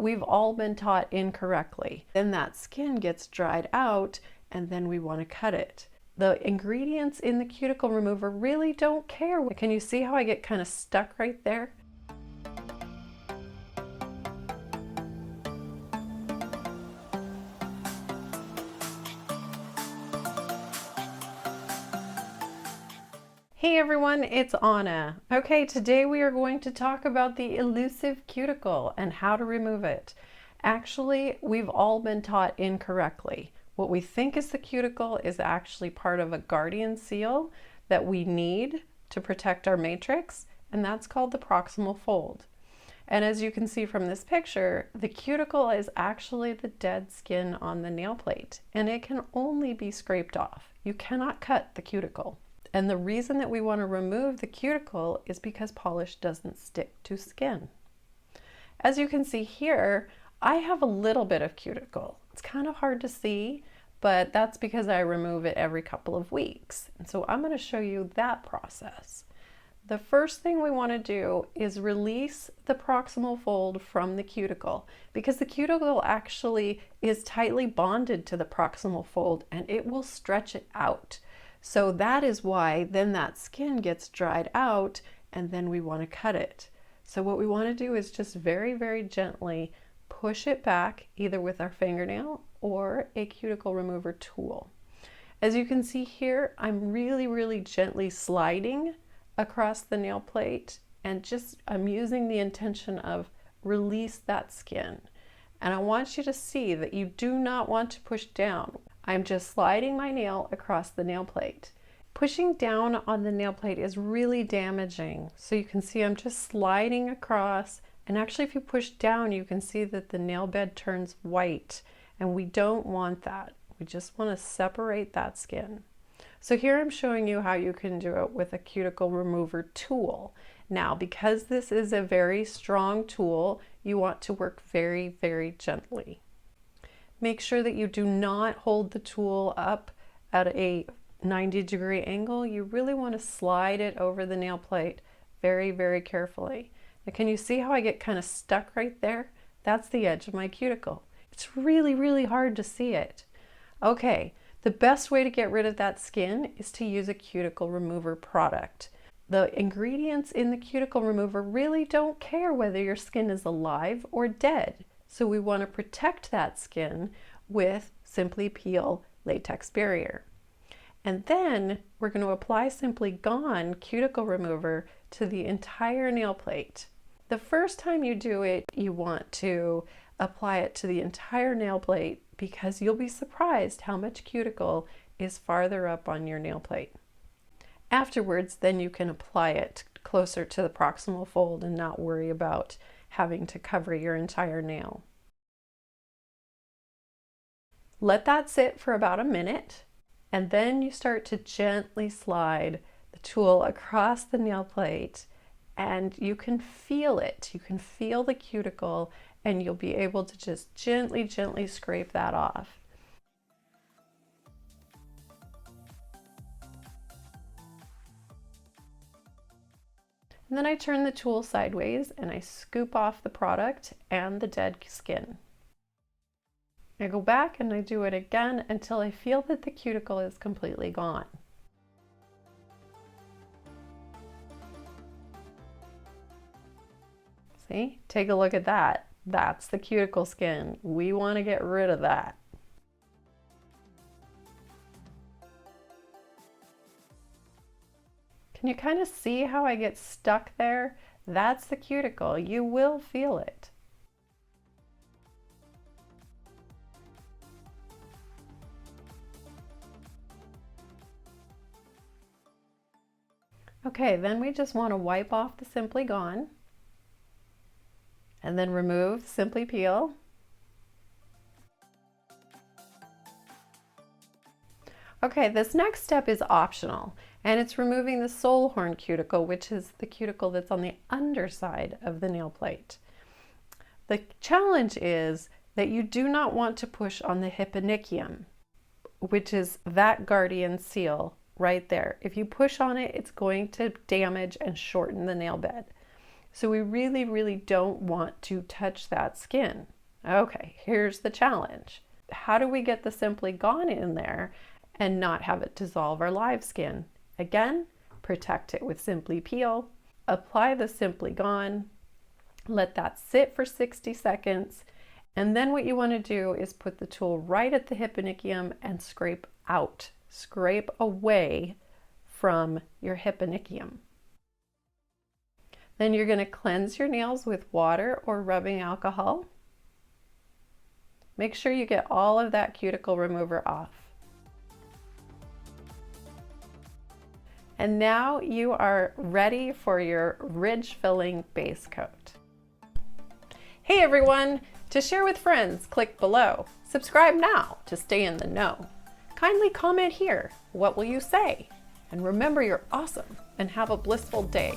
we've all been taught incorrectly. Then that skin gets dried out and then we want to cut it. The ingredients in the cuticle remover really don't care. Can you see how I get kind of stuck right there? Hey everyone, it's Anna. Okay, today we are going to talk about the elusive cuticle and how to remove it. Actually, we've all been taught incorrectly. What we think is the cuticle is actually part of a guardian seal that we need to protect our matrix, and that's called the proximal fold. And as you can see from this picture, the cuticle is actually the dead skin on the nail plate, and it can only be scraped off. You cannot cut the cuticle. And the reason that we want to remove the cuticle is because polish doesn't stick to skin. As you can see here, I have a little bit of cuticle. It's kind of hard to see, but that's because I remove it every couple of weeks. And so I'm going to show you that process. The first thing we want to do is release the proximal fold from the cuticle, because the cuticle actually is tightly bonded to the proximal fold and it will stretch it out. So that is why then that skin gets dried out and then we want to cut it. So what we want to do is just very, very gently push it back, either with our fingernail or a cuticle remover tool. As you can see here, I'm really, really gently sliding across the nail plate and I'm using the intention of release that skin. And I want you to see that you do not want to push down. I'm just sliding my nail across the nail plate. Pushing down on the nail plate is really damaging. So you can see I'm just sliding across, and actually if you push down you can see that the nail bed turns white, and we don't want that. We just want to separate that skin. So here I'm showing you how you can do it with a cuticle remover tool. Now, because this is a very strong tool, you want to work very, very gently. Make sure that you do not hold the tool up at a 90-degree angle. You really want to slide it over the nail plate very, very carefully. Now, can you see how I get kind of stuck right there? That's the edge of my cuticle. It's really, really hard to see it. Okay, the best way to get rid of that skin is to use a cuticle remover product. The ingredients in the cuticle remover really don't care whether your skin is alive or dead. So we want to protect that skin with Simply Peel latex barrier. And then we're going to apply Simply Gone cuticle remover to the entire nail plate. The first time you do it, you want to apply it to the entire nail plate because you'll be surprised how much cuticle is farther up on your nail plate. Afterwards, then you can apply it closer to the proximal fold and not worry about having to cover your entire nail. Let that sit for about a minute, and then you start to gently slide the tool across the nail plate, and you can feel it. You can feel the cuticle, and you'll be able to just gently, gently scrape that off. And then I turn the tool sideways and I scoop off the product and the dead skin. I go back and I do it again until I feel that the cuticle is completely gone. See? Take a look at that. That's the cuticle skin. We want to get rid of that. Can you kind of see how I get stuck there? That's the cuticle. You will feel it. Okay, then we just want to wipe off the Simply Gone and then remove Simply Peel. Okay, this next step is optional, and it's removing the solehorn cuticle, which is the cuticle that's on the underside of the nail plate. The challenge is that you do not want to push on the hyponychium, which is that guardian seal right there. If you push on it, it's going to damage and shorten the nail bed. So we really, really don't want to touch that skin. Okay, here's the challenge. How do we get the Simply Gone in there and not have it dissolve our live skin? Again, protect it with Simply Peel, apply the Simply Gone, let that sit for 60 seconds, and then what you want to do is put the tool right at the hyponychium and scrape out, scrape away from your hyponychium. Then you're going to cleanse your nails with water or rubbing alcohol. Make sure you get all of that cuticle remover off. And now you are ready for your ridge filling base coat. Hey everyone! To share with friends, click below. Subscribe now to stay in the know. Kindly comment here. What will you say? And remember, you're awesome and have a blissful day.